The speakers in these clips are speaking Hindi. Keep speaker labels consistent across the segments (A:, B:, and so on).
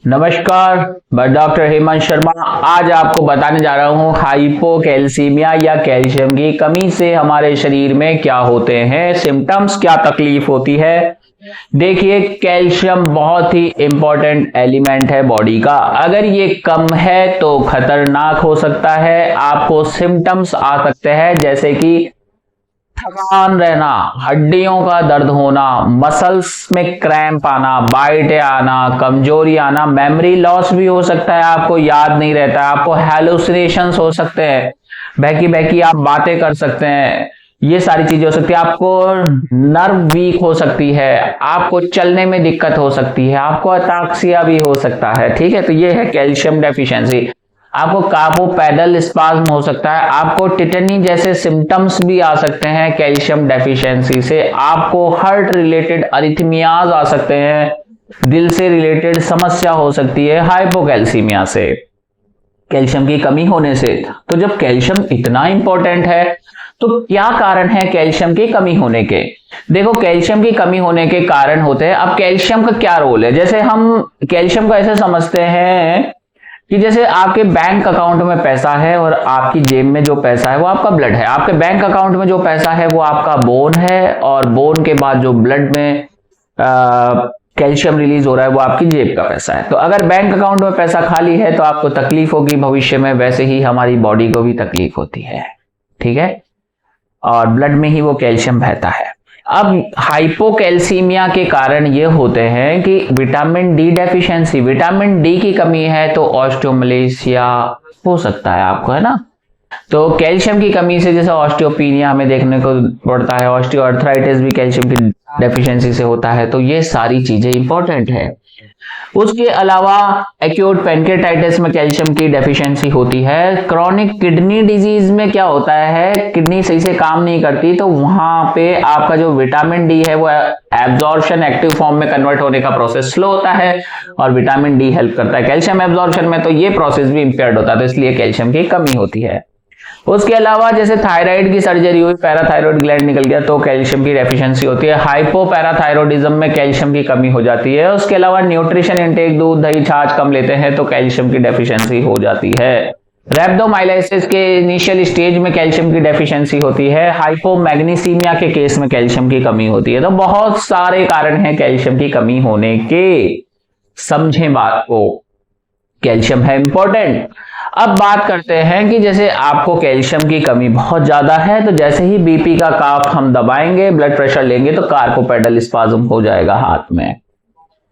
A: नमस्कार, मैं डॉक्टर हेमंत शर्मा। आज आपको बताने जा रहा हूं हाइपोकैल्सीमिया या कैल्शियम की कमी से हमारे शरीर में क्या होते हैं, सिम्टम्स, क्या तकलीफ होती है। देखिए, कैल्शियम बहुत ही इंपॉर्टेंट एलिमेंट है बॉडी का। अगर ये कम है तो खतरनाक हो सकता है, आपको सिम्टम्स आ सकते हैं जैसे कि थकान रहना, हड्डियों का दर्द होना, मसल्स में क्रैम्प आना, बाइट आना, कमजोरी आना, मेमोरी लॉस भी हो सकता है, आपको याद नहीं रहता, आपको हैलुसिनेशंस हो सकते हैं, बहकी बहकी आप बातें कर सकते हैं, ये सारी चीजें हो सकती है। आपको नर्व वीक हो सकती है, आपको चलने में दिक्कत हो सकती है, आपको अताक्सिया भी हो सकता है। ठीक है, तो ये है कैल्शियम डेफिशिएंसी। आपको कार्पो पैडल स्पाज्म हो सकता है, आपको टिटनी जैसे सिम्टम्स भी आ सकते हैं कैल्शियम डेफिशिएंसी से, आपको हार्ट रिलेटेड अरिथमियाज आ सकते हैं, दिल से रिलेटेड समस्या हो सकती है हाइपोकैल्सीमिया से, कैल्शियम की कमी होने से। तो जब कैल्शियम इतना इंपॉर्टेंट है तो क्या कारण है कैल्शियम की कमी होने के। देखो, कैल्शियम की कमी होने के कारण होते हैं। अब कैल्शियम का क्या रोल है, जैसे हम कैल्शियम को ऐसे समझते हैं कि जैसे आपके बैंक अकाउंट में पैसा है और आपकी जेब में जो पैसा है वो आपका ब्लड है। आपके बैंक अकाउंट में जो पैसा है वो आपका बोन है, और बोन के बाद जो ब्लड में कैल्शियम रिलीज हो रहा है वो आपकी जेब का पैसा है। तो अगर बैंक अकाउंट में पैसा खाली है तो आपको तकलीफ होगी भविष्य में, वैसे ही हमारी बॉडी को भी तकलीफ होती है। ठीक है, और ब्लड में ही वो कैल्शियम बहता है। अब हाइपोकैल्सीमिया के कारण ये होते हैं कि vitamin D deficiency, vitamin D की कमी है तो ऑस्टियोमलेशिया हो सकता है आपको, है ना। तो कैल्शियम की कमी से जैसे ऑस्टियोपीनिया हमें देखने को पड़ता है, ऑस्टियोआर्थराइटिस भी कैल्शियम की डेफिशिएंसी से होता है। तो ये सारी चीजें इंपॉर्टेंट है। उसके अलावा एक्यूट पैंक्रेटाइटिस में कैल्शियम की डेफिशिएंसी होती है। क्रॉनिक किडनी डिजीज में क्या होता है, किडनी सही से काम नहीं करती, तो वहां पे आपका जो विटामिन डी है वो एब्जॉर्प्शन एक्टिव फॉर्म में कन्वर्ट होने का प्रोसेस स्लो होता है, और विटामिन डी हेल्प करता है कैल्शियम एब्जॉर्प्शन में, तो ये प्रोसेस भी इंपेयर्ड होता है, तो इसलिए कैल्शियम की कमी होती है। उसके अलावा जैसे थायराइड की सर्जरी हुई, पैराथायरॉइड ग्लैंड निकल गया, तो कैल्शियम की डेफिशिएंसी होती है। हाइपोपैराथायरॉइडिज्म में कैल्शियम की कमी हो जाती है। उसके अलावा न्यूट्रिशन इंटेक, दूध दही छाछ कम लेते हैं तो कैल्शियम की डेफिशिएंसी हो जाती है। रैप्डोमाइलिसिस के इनिशियल स्टेज में कैल्शियम की डेफिशिएंसी होती है। हाइपोमैग्नीसीमिया के केस में कैल्शियम की कमी होती है। तो बहुत सारे कारण हैं कैल्शियम की कमी होने के, समझें बात को, कैल्शियम है इंपॉर्टेंट। अब बात करते हैं कि जैसे आपको कैल्शियम की कमी बहुत ज्यादा है तो जैसे ही बीपी का काफ हम दबाएंगे, ब्लड प्रेशर लेंगे तो कार्पोपेडल स्पाज्म हो जाएगा हाथ में।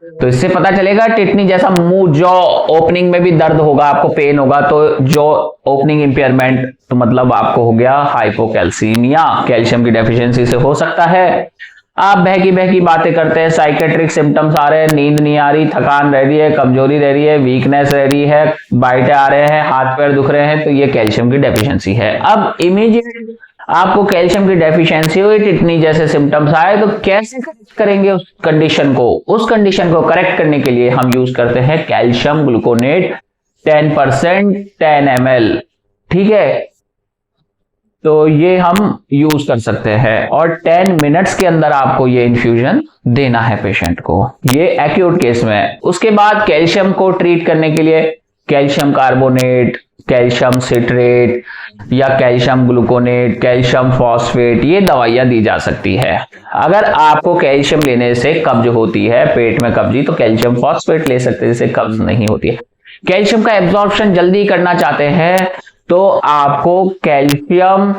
A: तो इससे पता चलेगा टिटनी जैसा मुंह, जॉ ओपनिंग में भी दर्द होगा, आपको पेन होगा, तो जॉ ओपनिंग इंपेयरमेंट, तो मतलब आपको हो गया हाइपोकैल्सीमिया, कैल्शियम की डेफिशिएंसी से हो सकता है। आप बहकी बहकी बातें करते हैं, साइकेट्रिक सिम्टम्स आ रहे हैं, नींद नहीं आ रही, थकान रह रही है, कमजोरी रह रही है, वीकनेस रह रही है, बाइटें आ रहे हैं, हाथ पैर दुख रहे हैं, तो ये कैल्शियम की डेफिशिएंसी है। अब इमीडिएट आपको कैल्शियम की डेफिशिएंसी हुई, टिटनी जैसे सिम्टम्स आए, तो कैसे करेक्ट करेंगे उस कंडीशन को। उस कंडीशन को करेक्ट करने के लिए हम यूज करते हैं कैल्शियम ग्लूकोनेट 10% 10 ml। ठीक है, तो ये हम यूज कर सकते हैं, और 10 मिनट्स के अंदर आपको ये इन्फ्यूजन देना है पेशेंट को, ये एक्यूट केस में। उसके बाद कैल्शियम को ट्रीट करने के लिए कैल्शियम कार्बोनेट, कैल्शियम सिट्रेट या कैल्शियम ग्लूकोनेट, कैल्शियम फॉस्फेट, ये दवाइयां दी जा सकती है। अगर आपको कैल्शियम लेने से कब्ज होती है, पेट में कब्जी, तो कैल्शियम फॉस्फेट ले सकते हैं जिससे कब्ज नहीं होती है। कैल्शियम का एब्जॉर्प्शन जल्दी करना चाहते हैं तो आपको कैल्शियम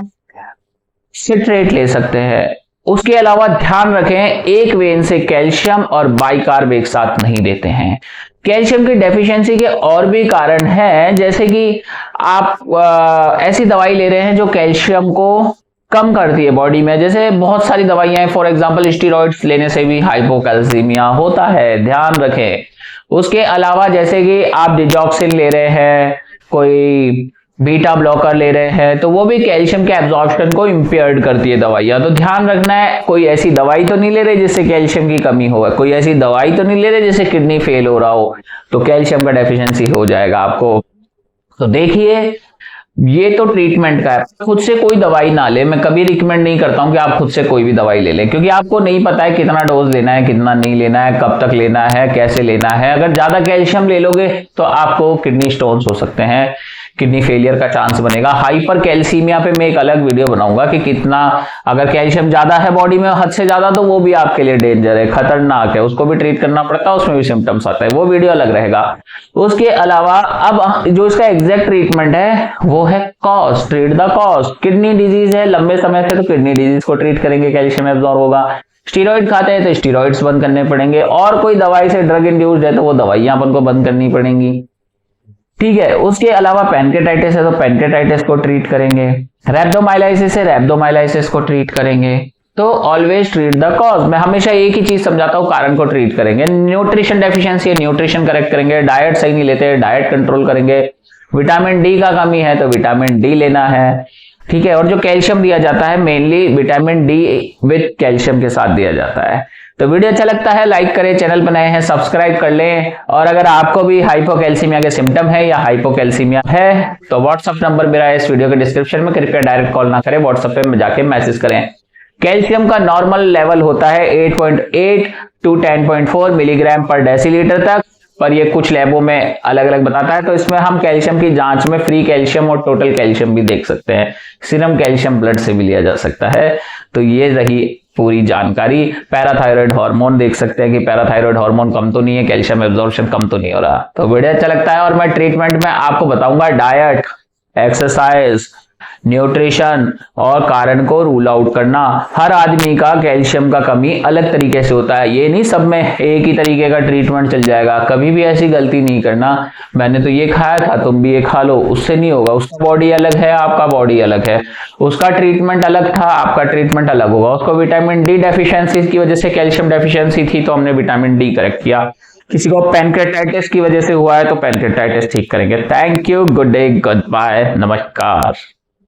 A: सिट्रेट ले सकते हैं। उसके अलावा ध्यान रखें, एक वेन से कैल्शियम और बाइकार्ब एक साथ नहीं देते हैं। कैल्शियम की डेफिशिएंसी के और भी कारण हैं, जैसे कि आप ऐसी दवाई ले रहे हैं जो कैल्शियम को कम करती है बॉडी में, जैसे बहुत सारी दवाइयां हैं, फॉर एग्जांपल स्टेरॉइड्स लेने से भी हाइपोकैल्सीमिया होता है, ध्यान रखें। उसके अलावा जैसे कि आप डिजॉक्सिन ले रहे हैं, कोई बीटा ब्लॉकर ले रहे हैं, तो वो भी कैल्शियम के एब्जॉर्प्शन को इंपेयर्ड करती है दवाइयां। तो ध्यान रखना है, कोई ऐसी दवाई तो नहीं ले रहे जिससे कैल्शियम की कमी हो, कोई ऐसी दवाई तो नहीं ले रहे जिससे किडनी फेल हो रहा हो, तो कैल्शियम का डेफिशिएंसी हो जाएगा आपको। तो देखिए, ये तो ट्रीटमेंट का है, खुद से कोई दवाई ना ले। मैं कभी रिकमेंड नहीं करता हूं कि आप खुद से कोई भी दवाई ले लें, क्योंकि आपको नहीं पता है कितना डोज लेना है, कितना नहीं लेना है, कब तक लेना है, कैसे लेना है। अगर ज्यादा कैल्शियम ले लोगे तो आपको किडनी स्टोन्स हो सकते हैं, किडनी फेलियर का चांस बनेगा। हाइपर कैल्सीमिया पे मैं एक अलग वीडियो बनाऊंगा कि कितना, अगर कैल्शियम ज्यादा है बॉडी में हद से ज्यादा, तो वो भी आपके लिए डेंजर है, खतरनाक है, उसको भी ट्रीट करना पड़ता है, उसमें भी सिम्टम्स आता है, वो वीडियो अलग रहेगा। उसके अलावा अब जो इसका एग्जैक्ट ट्रीटमेंट है वो है cause, treat the cause. Kidney disease है लंबे समय से, तो किडनी डिजीज को ट्रीट करेंगे, कैल्शियम एब्जॉर्ब होगा। स्टीरॉइड खाते हैं तो स्टीरॉइड्स बंद करने पड़ेंगे, और कोई दवाई से ड्रग इंड्यूस्ड है तो वो दवाइयां अपन को बंद करनी पड़ेंगी, ठीक है। उसके अलावा पैनक्रेटाइटिस है तो पैनक्रेटाइटिस को ट्रीट करेंगे, रैप्डोमाइलाइसिस है रैप्डोमाइलाइसिस को ट्रीट करेंगे। तो ऑलवेज ट्रीट द कॉज। मैं हमेशा एक ही चीज समझाता हूं, कारण को ट्रीट करेंगे। न्यूट्रिशन डेफिशिएंसी है, न्यूट्रिशन करेक्ट करेंगे। डाइट सही नहीं लेते, डाइट कंट्रोल करेंगे। विटामिन डी का कमी है तो विटामिन डी लेना है, ठीक है। और जो कैल्शियम दिया जाता है mainly vitamin D with calcium के साथ दिया जाता है। तो वीडियो अच्छा लगता है लाइक करें, चैनल पर नए हैं सब्सक्राइब कर लें। और अगर आपको भी हाइपोकैल्सीमिया के सिम्टम है या हाइपोकैल्सीमिया है तो व्हाट्सएप नंबर मेरा है इस वीडियो के डिस्क्रिप्शन में, कृपया डायरेक्ट कॉल ना करें, व्हाट्सएप पे जाके मैसेज करें। कैल्शियम का नॉर्मल लेवल होता है 8.8 टू 10.4 मिलीग्राम पर डेसीलीटर तक, पर ये कुछ लैबों में अलग अलग बताता है। तो इसमें हम कैल्शियम की जांच में फ्री कैल्शियम और टोटल कैल्शियम भी देख सकते हैं, सीरम कैल्शियम ब्लड से भी लिया जा सकता है। तो ये रही पूरी जानकारी। पैराथायराइड हार्मोन देख सकते हैं कि पैराथायराइड हार्मोन कम तो नहीं है, कैल्शियम एब्जॉर्प्शन कम तो नहीं हो रहा। तो वीडियो अच्छा लगता है और मैं ट्रीटमेंट में आपको बताऊंगा डाइट, एक्सरसाइज, न्यूट्रिशन और कारण को रूल आउट करना। हर आदमी का कैल्शियम का कमी अलग तरीके से होता है, ये नहीं सब में एक ही तरीके का ट्रीटमेंट चल जाएगा। कभी भी ऐसी गलती नहीं करना, मैंने तो ये खाया था तुम भी ये खा लो, उससे नहीं होगा। उसका बॉडी अलग है, आपका बॉडी अलग है, उसका ट्रीटमेंट अलग था, आपका ट्रीटमेंट अलग होगा। उसको विटामिन डी डेफिशिएंसी की वजह से कैल्शियम डेफिशिएंसी थी तो हमने विटामिन डी करेक्ट किया। किसी को पैनक्रेटाइटिस की वजह से हुआ है तो पैनक्रेटाइटिस ठीक करेंगे। Thank you, good day, goodbye, नमस्कार।